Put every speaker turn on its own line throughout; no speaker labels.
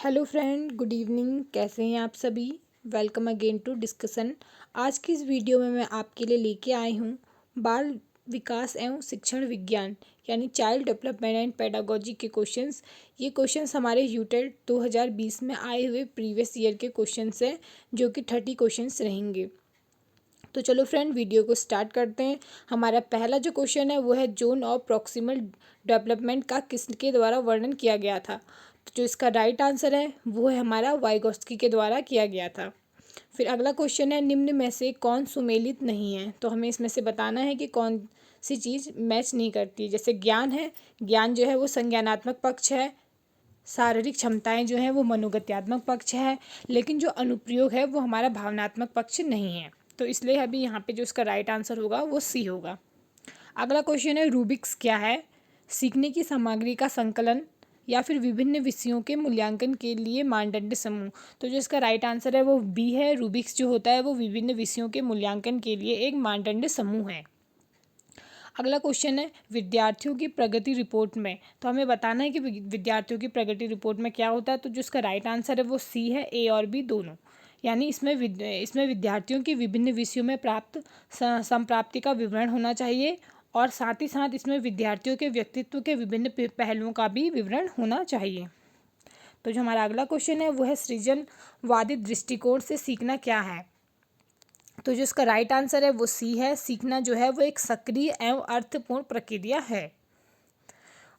Hello friend, good evening. कैसे हैं आप सभी? Welcome again to discussion. आज की इस वीडियो में मैं आपके लिए लेके आई हूँ बाल विकास एवं शिक्षण विज्ञान यानी चाइल्ड डेवलपमेंट एंड पेडागोजी के क्वेश्चंस। ये क्वेश्चंस हमारे यूटेट 2020 में आए हुए प्रीवियस ईयर के क्वेश्चंस हैं, जो कि 30 क्वेश्चंस रहेंगे। तो चलो फ्रेंड, वीडियो को स्टार्ट करते हैं। हमारा पहला जो क्वेश्चन है वो है जोन ऑफ प्रॉक्सिमल डेवलपमेंट का किसके द्वारा वर्णन किया गया था। तो जो इसका राइट आंसर है वो है हमारा वाइगोत्स्की के द्वारा किया गया था। फिर अगला क्वेश्चन है निम्न में से कौन सुमेलित नहीं है। तो हमें इसमें से बताना है कि कौन सी चीज़ मैच नहीं करती। जैसे ज्ञान है, ज्ञान जो है वो संज्ञानात्मक पक्ष है। शारीरिक क्षमताएं जो हैं वो मनोगत्यात्मक पक्ष है, लेकिन जो अनुप्रयोग है वो हमारा भावनात्मक पक्ष नहीं है। तो इसलिए अभी यहाँ पे जो इसका राइट आंसर होगा वो सी होगा। अगला क्वेश्चन है रूबिक्स क्या है। सीखने की सामग्री का संकलन या फिर विभिन्न विषयों के मूल्यांकन के लिए मानदंड समूह। तो जो इसका राइट आंसर है वो बी है। रूबिक्स जो होता है वो विभिन्न विषयों के मूल्यांकन के लिए एक मानदंड समूह है। अगला क्वेश्चन है विद्यार्थियों की प्रगति रिपोर्ट में। तो हमें बताना है कि विद्यार्थियों की प्रगति रिपोर्ट में क्या होता है। तो जो इसका राइट आंसर है वो सी है, ए और बी दोनों। यानी इसमें विद्यार्थियों की विभिन्न विषयों में प्राप्त संप्राप्ति का विवरण होना चाहिए, और साथ ही साथ इसमें विद्यार्थियों के व्यक्तित्व के विभिन्न पहलुओं का भी विवरण होना चाहिए। तो जो हमारा अगला क्वेश्चन है वो है सृजनवादी दृष्टिकोण से सीखना क्या है। तो जो इसका राइट आंसर है वो सी है। सीखना जो है वो एक सक्रिय एवं अर्थपूर्ण प्रक्रिया है।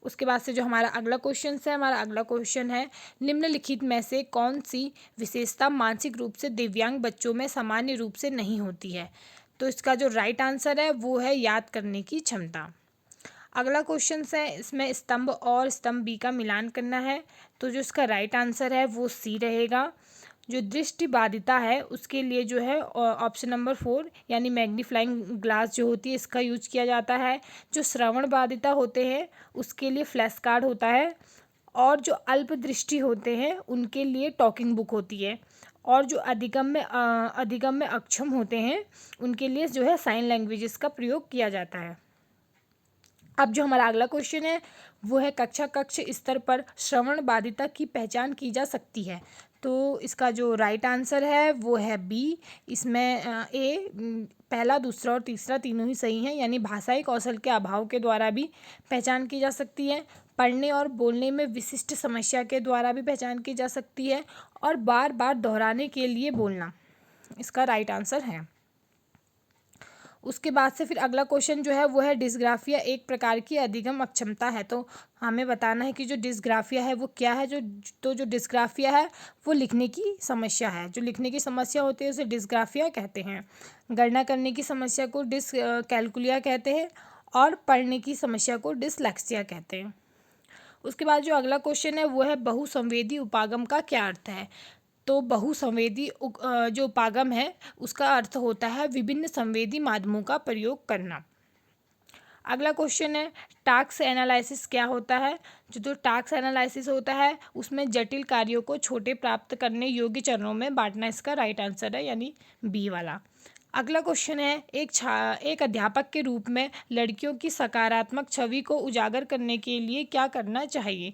उसके बाद से जो हमारा अगला क्वेश्चन है निम्नलिखित में से कौन सी विशेषता मानसिक रूप से दिव्यांग बच्चों में सामान्य रूप से नहीं होती है। तो इसका जो राइट आंसर है वो है याद करने की क्षमता। अगला क्वेश्चन है इसमें स्तंभ और स्तंभ बी का मिलान करना है। तो जो इसका राइट आंसर है वो सी रहेगा। जो दृष्टि बाधिता है उसके लिए जो है ऑप्शन नंबर 4 यानी मैग्नीफ्लाइंग ग्लास जो होती है इसका यूज किया जाता है। जो श्रवण बाधिता होते हैं उसके लिए फ्लैश कार्ड होता है, और जो अल्प दृष्टि होते हैं उनके लिए टॉकिंग बुक होती है, और जो अधिगम में अक्षम होते हैं उनके लिए जो है साइन लैंग्वेजेस का प्रयोग किया जाता है। अब जो हमारा अगला क्वेश्चन है वो है कक्ष स्तर पर श्रवण बाधिता की पहचान की जा सकती है। तो इसका जो राइट आंसर है वो है बी। इसमें पहला, दूसरा और तीसरा तीनों ही सही हैं, यानी भाषाई कौशल के अभाव के द्वारा भी पहचान की जा सकती है, पढ़ने और बोलने में विशिष्ट समस्या के द्वारा भी पहचान की जा सकती है, और बार बार दोहराने के लिए बोलना इसका राइट आंसर है। उसके बाद से फिर अगला क्वेश्चन जो है वो है डिस्ग्राफिया एक प्रकार की अधिगम अक्षमता है। तो हमें बताना है कि जो डिस्ग्राफिया है वो क्या है। जो डिस्ग्राफिया है वो लिखने की समस्या है। जो लिखने की समस्या होती है उसे डिस्ग्राफिया कहते हैं। गणना करने की समस्या को कैलकुलिया कहते हैं, और पढ़ने की समस्या को डिसलेक्सिया कहते हैं। उसके बाद जो अगला क्वेश्चन है वो है बहुसंवेदी उपागम का क्या अर्थ है। तो बहुसंवेदी जो उपागम है उसका अर्थ होता है विभिन्न संवेदी माध्यमों का प्रयोग करना। अगला क्वेश्चन है टास्क एनालिसिस क्या होता है। जो टास्क एनालिसिस होता है उसमें जटिल कार्यों को छोटे प्राप्त करने योग्य चरणों में बांटना इसका राइट आंसर है, यानी बी वाला। अगला क्वेश्चन है एक अध्यापक के रूप में लड़कियों की सकारात्मक छवि को उजागर करने के लिए क्या करना चाहिए।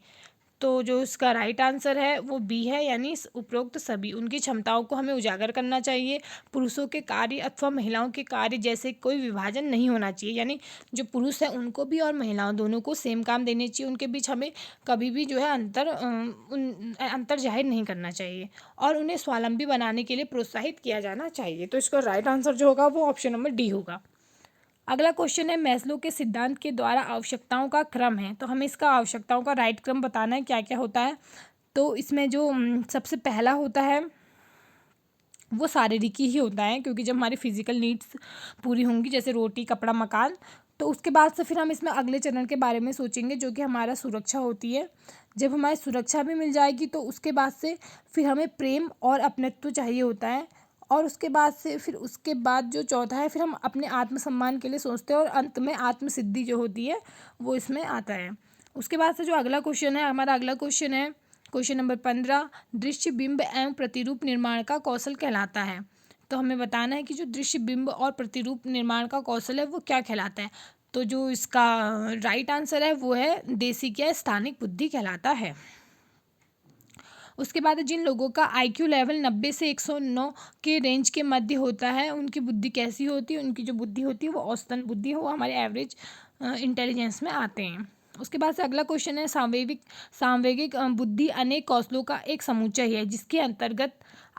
तो जो इसका राइट आंसर है वो बी है, यानी उपरोक्त सभी उनकी क्षमताओं को हमें उजागर करना चाहिए। पुरुषों के कार्य अथवा महिलाओं के कार्य जैसे कोई विभाजन नहीं होना चाहिए, यानी जो पुरुष है उनको भी और महिलाओं दोनों को सेम काम देने चाहिए। उनके बीच हमें कभी भी जो है अंतर जाहिर नहीं करना चाहिए, और उन्हें स्वावलंबी बनाने के लिए प्रोत्साहित किया जाना चाहिए। तो इसका राइट आंसर जो होगा वो ऑप्शन नंबर डी होगा। अगला क्वेश्चन है मैस्लो के सिद्धांत के द्वारा आवश्यकताओं का क्रम है। तो हमें इसका आवश्यकताओं का राइट क्रम बताना है क्या क्या होता है। तो इसमें जो सबसे पहला होता है वो शारीरिक ही होता है, क्योंकि जब हमारी फिजिकल नीड्स पूरी होंगी जैसे रोटी, कपड़ा, मकान, तो उसके बाद से फिर हम इसमें अगले चरण के बारे में सोचेंगे जो कि हमारा सुरक्षा होती है। जब हमारी सुरक्षा भी मिल जाएगी तो उसके बाद से फिर हमें प्रेम और अपनत्व चाहिए होता है, और उसके बाद जो चौथा है फिर हम अपने आत्मसम्मान के लिए सोचते हैं, और अंत में आत्मसिद्धि जो होती है वो इसमें आता है। उसके बाद से जो अगला क्वेश्चन है हमारा अगला क्वेश्चन है क्वेश्चन नंबर 15 दृश्य बिंब एवं प्रतिरूप निर्माण का कौशल कहलाता है। तो हमें बताना है कि जो दृश्य बिंब और प्रतिरूप निर्माण का कौशल है वो क्या कहलाता है। तो जो इसका राइट आंसर है वो है देसिक या स्थानिक बुद्धि कहलाता है। उसके बाद जिन लोगों का IQ लेवल 90 से 109 के रेंज के मध्य होता है, उनकी बुद्धि कैसी होती है, उनकी जो बुद्धि होती है वो औसतन बुद्धि हो, हमारे एवरेज इंटेलिजेंस में आते हैं। उसके बाद से अगला क्वेश्चन है, सांवेगिक बुद्धि अनेक कौशलों का एक समुच्चय है जिसके अंतर्गत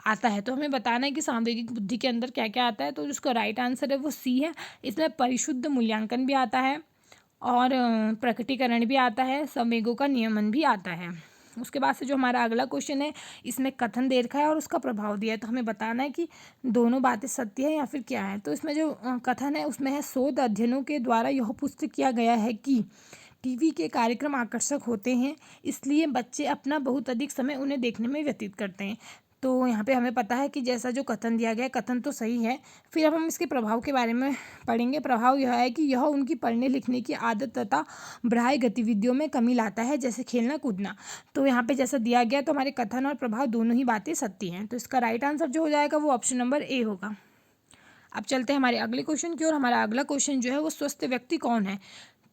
आता है। तो हमें बताना है कि सांवेगिक बुद्धि के अंदर क्या क्या आता है। तो जिसका राइट आंसर है वो सी है। इसमें परिशुद्ध मूल्यांकन भी आता है और प्रकटीकरण भी आता है, संवेगों का नियमन भी आता है। उसके बाद से जो हमारा अगला क्वेश्चन है, इसमें कथन दे रखा है और उसका प्रभाव दिया है। तो हमें बताना है कि दोनों बातें सत्य है या फिर क्या है। तो इसमें जो कथन है उसमें है, शोध अध्ययनों के द्वारा यह पुष्ट किया गया है कि टीवी के कार्यक्रम आकर्षक होते हैं, इसलिए बच्चे अपना बहुत अधिक समय उन्हें देखने में व्यतीत करते हैं। तो यहाँ पे हमें पता है कि जैसा जो कथन दिया गया है, कथन तो सही है। फिर अब हम इसके प्रभाव के बारे में पढ़ेंगे। प्रभाव यह है कि यह उनकी पढ़ने लिखने की आदत तथा बाह्य गतिविधियों में कमी लाता है, जैसे खेलना कूदना। तो यहाँ पे जैसा दिया गया, तो हमारे कथन और प्रभाव दोनों ही बातें सत्य हैं। तो इसका राइट आंसर जो हो जाएगा वो ऑप्शन नंबर ए होगा। अब चलते हैं हमारे अगले क्वेश्चन की ओर। हमारा अगला क्वेश्चन जो है वो स्वस्थ व्यक्ति कौन है।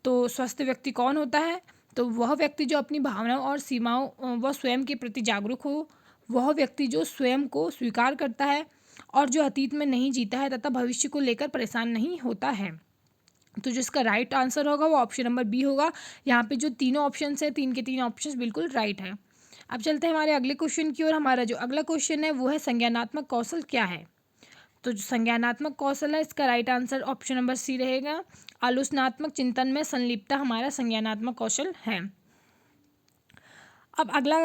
तो स्वस्थ व्यक्ति कौन होता है। तो वह व्यक्ति जो अपनी भावनाओं और सीमाओं व स्वयं के प्रति जागरूक हो, वह व्यक्ति जो स्वयं को स्वीकार करता है और जो अतीत में नहीं जीता है तथा भविष्य को लेकर परेशान नहीं होता है। तो जिसका राइट आंसर होगा वो ऑप्शन नंबर बी होगा। यहाँ पे जो तीनों ऑप्शन है, तीन के तीन ऑप्शन बिल्कुल राइट है। अब चलते हैं हमारे अगले क्वेश्चन की ओर। हमारा जो अगला क्वेश्चन है वो है, संज्ञानात्मक कौशल क्या है। तो जो संज्ञानात्मक कौशल है, इसका right answer option number C रहेगा। आलोचनात्मक चिंतन में संलिप्तता हमारा संज्ञानात्मक कौशल है। अब अगला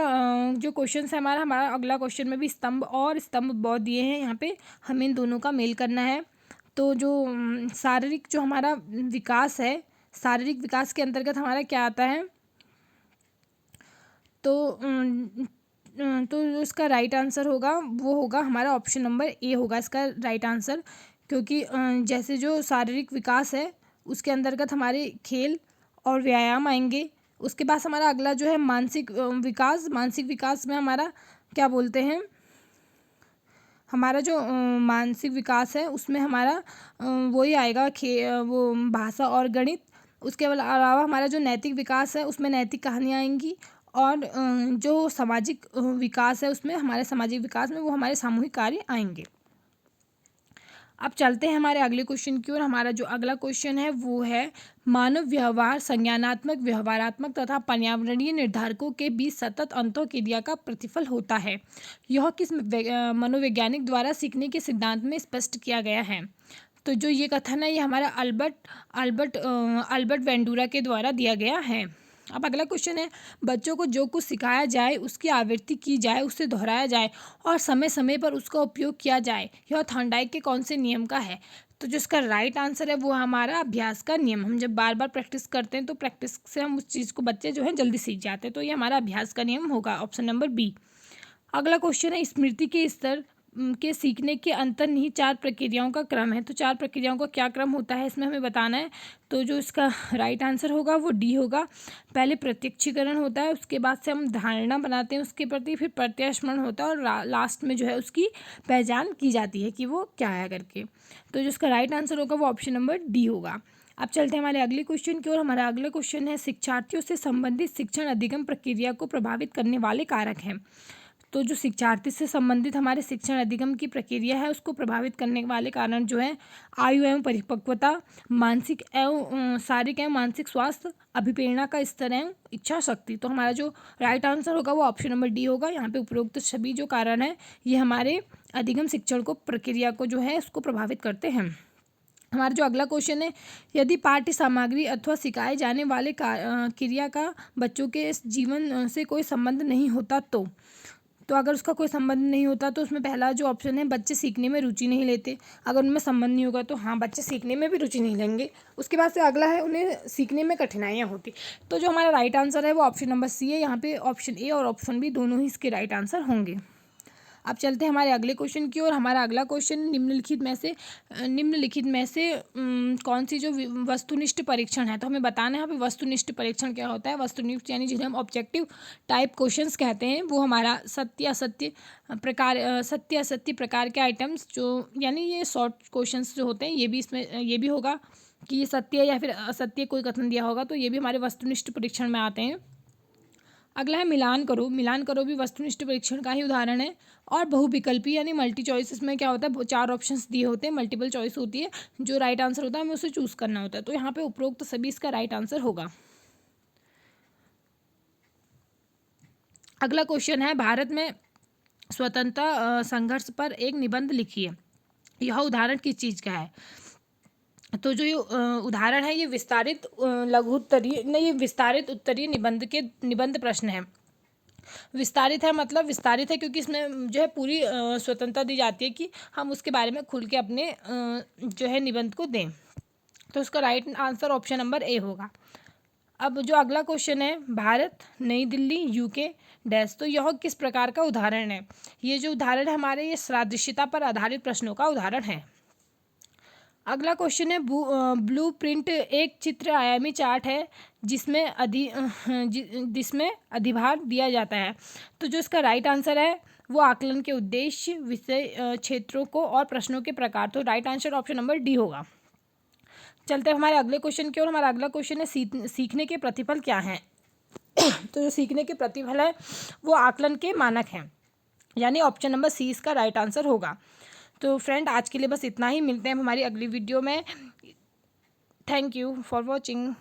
जो क्वेश्चन है हमारा अगला क्वेश्चन में भी स्तंभ और स्तंभ बहुत दिए हैं। यहाँ पे हमें इन दोनों का मेल करना है। तो जो शारीरिक जो हमारा विकास है, शारीरिक विकास के अंतर्गत हमारा क्या आता है। तो जो इसका राइट आंसर होगा वो होगा हमारा ऑप्शन नंबर ए होगा इसका राइट आंसर। क्योंकि जैसे जो शारीरिक विकास है उसके अंतर्गत हमारे खेल और व्यायाम आएंगे। उसके बाद हमारा अगला जो है मानसिक विकास में हमारा क्या बोलते हैं, हमारा जो मानसिक विकास है उसमें हमारा वही आएगा वो भाषा और गणित। उसके अलावा हमारा जो नैतिक विकास है उसमें नैतिक कहानियाँ आएंगी। और जो सामाजिक विकास है उसमें हमारे सामाजिक विकास में वो हमारे सामूहिक कार्य आएंगे। अब चलते हैं हमारे अगले क्वेश्चन की ओर। हमारा जो अगला क्वेश्चन है वो है, मानव व्यवहार संज्ञानात्मक, व्यवहारात्मक तथा पर्यावरणीय निर्धारकों के बीच सतत अंतःक्रिया का प्रतिफल होता है। यह किस मनोवैज्ञानिक द्वारा सीखने के सिद्धांत में स्पष्ट किया गया है। तो जो ये कथन है ये हमारा अल्बर्ट वेंडूरा के द्वारा दिया गया है। अब अगला क्वेश्चन है, बच्चों को जो कुछ सिखाया जाए उसकी आवृत्ति की जाए, उसे दोहराया जाए और समय समय पर उसका उपयोग किया जाए, यह थॉर्नडाइक के कौन से नियम का है। तो जिसका राइट आंसर है वो हमारा अभ्यास का नियम। हम जब बार बार प्रैक्टिस करते हैं तो प्रैक्टिस से हम उस चीज़ को बच्चे जो है जल्दी सीख जाते हैं। तो ये हमारा अभ्यास का नियम होगा, ऑप्शन नंबर बी। अगला क्वेश्चन है, स्मृति के स्तर के सीखने के अंतर्निहित 4 प्रक्रियाओं का क्रम है। तो 4 प्रक्रियाओं का क्या क्रम होता है इसमें हमें बताना है। तो जो इसका राइट आंसर होगा वो डी होगा। पहले प्रत्यक्षीकरण होता है, उसके बाद से हम धारणा बनाते हैं उसके प्रति, फिर प्रत्यास्मरण होता है और लास्ट में जो है उसकी पहचान की जाती है कि वो क्या है करके। तो जो इसका राइट आंसर होगा वो ऑप्शन नंबर डी होगा। अब चलते हैं हमारे अगले क्वेश्चन की ओर। हमारा अगला क्वेश्चन है, शिक्षार्थियों से संबंधित शिक्षण अधिगम प्रक्रिया को प्रभावित करने वाले कारक हैं। तो जो शिक्षार्थी से संबंधित हमारे शिक्षण अधिगम की प्रक्रिया है उसको प्रभावित करने वाले कारण जो है, आयु एवं परिपक्वता, मानसिक एवं शारीरिक एवं मानसिक स्वास्थ्य, अभिप्रेरणा का स्तर एवं इच्छा शक्ति। तो हमारा जो राइट आंसर होगा वो ऑप्शन नंबर डी होगा। यहाँ पे उपरोक्त सभी जो कारण है ये हमारे अधिगम शिक्षण को प्रक्रिया को जो है उसको प्रभावित करते हैं। हमारा जो अगला क्वेश्चन है, यदि पाठ्य सामग्री अथवा सिखाए जाने वाले क्रिया का बच्चों के जीवन से कोई संबंध नहीं होता तो अगर उसका कोई संबंध नहीं होता तो उसमें पहला जो ऑप्शन है, बच्चे सीखने में रुचि नहीं लेते। अगर उनमें संबंध नहीं होगा तो हाँ, बच्चे सीखने में भी रुचि नहीं लेंगे। उसके बाद से अगला है, उन्हें सीखने में कठिनाइयाँ होती। तो जो हमारा राइट आंसर है वो ऑप्शन नंबर सी है। यहाँ पे ऑप्शन ए और ऑप्शन बी दोनों ही इसके राइट आंसर होंगे। अब चलते हैं हमारे अगले क्वेश्चन की ओर। हमारा अगला क्वेश्चन, निम्नलिखित में से कौन सी जो वस्तुनिष्ठ परीक्षण है। तो हमें बताना है यहाँ पे वस्तुनिष्ठ परीक्षण क्या होता है। वस्तुनिष्ठ यानी जिन्हें हम ऑब्जेक्टिव टाइप क्वेश्चंस कहते हैं, वो हमारा सत्य असत्य प्रकार के आइटम्स जो, यानी ये शॉर्ट क्वेश्चंस जो होते हैं, ये भी इसमें ये भी होगा कि ये सत्य या फिर असत्य कोई कथन दिया होगा, तो ये भी हमारे वस्तुनिष्ठ परीक्षण में आते हैं। अगला है मिलान करो। मिलान करो भी वस्तुनिष्ठ परीक्षण का ही उदाहरण है। और बहुविकल्पी यानी मल्टी चॉइस, इसमें क्या होता है, 4 ऑप्शंस दिए होते हैं, मल्टीपल चॉइस होती है, जो राइट आंसर होता है हमें उसे चूज करना होता है। तो यहाँ पे उपरोक्त सभी इसका राइट आंसर होगा। अगला क्वेश्चन है, भारत में स्वतंत्रता संघर्ष पर एक निबंध लिखिए। यह उदाहरण किस चीज़ का है? तो जो ये उदाहरण है ये विस्तारित लघु उत्तरीय नहीं, ये विस्तारित उत्तरीय निबंध प्रश्न है। विस्तारित है मतलब विस्तारित है क्योंकि इसमें जो है पूरी स्वतंत्रता दी जाती है कि हम उसके बारे में खुल के अपने जो है निबंध को दें। तो उसका right answer option number A होगा। अब जो अगला क्वेश्चन है, भारत, नई दिल्ली, यूके डैश, तो यह किस प्रकार का उदाहरण है? ये जो उदाहरण है हमारे, ये सादृश्यता पर आधारित प्रश्नों का उदाहरण है। अगला क्वेश्चन है, ब्लू प्रिंट एक चित्र आयामी चार्ट है जिसमें अधिभार दिया जाता है। तो जो इसका राइट आंसर है वो आकलन के उद्देश्य, विषय क्षेत्रों को और प्रश्नों के प्रकार। तो right answer option number D होगा। चलते हैं हमारे अगले क्वेश्चन की ओर। हमारा अगला क्वेश्चन है, सीखने के प्रतिफल क्या हैं? तो जो सीखने के प्रतिफल है वो आकलन के मानक हैं, यानी ऑप्शन नंबर सी इसका राइट आंसर होगा। तो फ्रेंड आज के लिए बस इतना ही, मिलते हैं हमारी अगली वीडियो में। Thank you for watching.